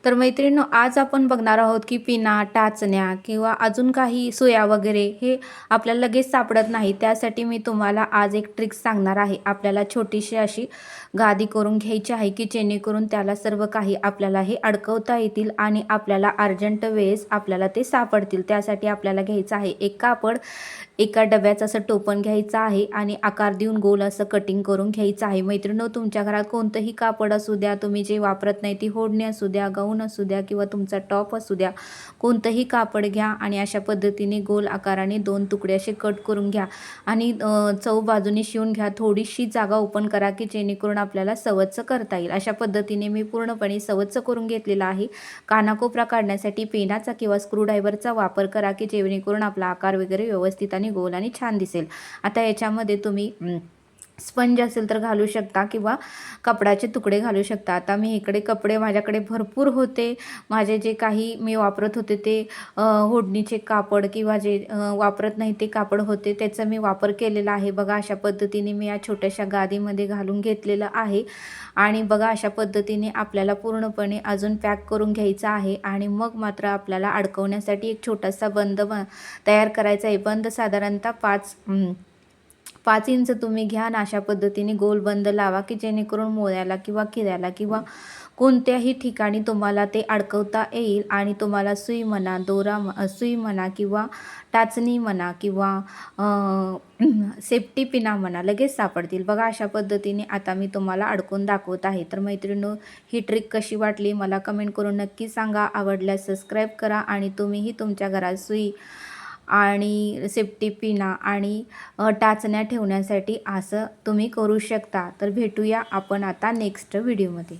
तर मैत्रिणींनो, आज आपण बघणार आहोत की पिना, टाचण्या किंवा अजून काही सुया वगैरे हे आपल्याला लगेच सापडत नाही. त्यासाठी मी तुम्हाला आज एक ट्रिक सांगणार आहे. आपल्याला छोटीशी अशी गादी करून घ्यायची आहे की जेणेकरून त्याला सर्व काही आपल्याला हे अडकवता येतील आणि आपल्याला अर्जंट वेळेस आपल्याला ते सापडतील. त्यासाठी आपल्याला घ्यायचं आहे एक कापड, एका डब्याचं असं टोपण घ्यायचं आहे आणि आकार देऊन गोल असं कटिंग करून घ्यायचं आहे. मैत्रिणींनो, तुमच्या घरात कोणतंही कापड असू द्या, तुम्ही जे वापरत नाही ती ओढणी असू द्या, गाऊन असू द्या किंवा तुमचा टॉप असू द्या, कोणतंही कापड घ्या आणि अशा पद्धतीने गोल आकाराने 2 तुकडे असे कट करून घ्या आणि चौ बाजूने शिवून घ्या. थोडीशी जागा ओपन करा की जेणेकरून आपल्याला सवच्च करता येईल. अशा पद्धतीने मी पूर्णपणे सवच्च करून घेतलेला आहे. कानाकोपरा काढण्यासाठी पेनाचा किंवा स्क्रूड्रायव्हरचा वापर करा की जेणेकरून आपला आकार वगैरे व्यवस्थित आणि गोल आणि छान दिसेल. आता याच्यामध्ये तुम्ही स्पंज असेल तर घालू शकता किंवा कपड्याचे तुकडे घालू शकता. आता मी इकडे कपडे माझ्याकडे भरपूर होते. माझे जे काही मी वापरत होते ते ओढणीचे कापड किंवा जे वापरत नाही ते कापड होते, त्याचा मी वापर केलेला आहे. बघा, अशा पद्धतीने मी या छोट्याशा गादीमध्ये घालून घेतलेलं आहे आणि बघा अशा पद्धतीने आपल्याला पूर्णपणे अजून पॅक करून घ्यायचं आहे आणि मग मात्र आपल्याला अडकवण्यासाठी एक छोटासा बंद तयार करायचा आहे. बंद साधारणतः 5 इंच तुम्ही घ्या आणि अशा पद्धतीने गोल बंद लावा की जेणेकरून मोळ्याला किंवा खिऱ्याला किंवा कोणत्याही ठिकाणी तुम्हाला ते अडकवता येईल आणि तुम्हाला सुई म्हणा, सुई म्हणा किंवा टाचणी म्हणा किंवा सेफ्टी पिना म्हणा लगेच सापडतील. बघा, अशा पद्धतीने आता मी तुम्हाला अडकून दाखवत आहे. तर मैत्रिणींनो, ही ट्रिक कशी वाटली मला कमेंट करून नक्की सांगा. आवडल्यास सबस्क्राईब करा आणि तुम्हीही तुमच्या घरात सुई आणि सेफ्टी पिना आणि टाचण्या ठेवण्यासाठी असं तुम्ही करू शकता. तर भेटूया आपण आता नेक्स्ट व्हिडिओमध्ये.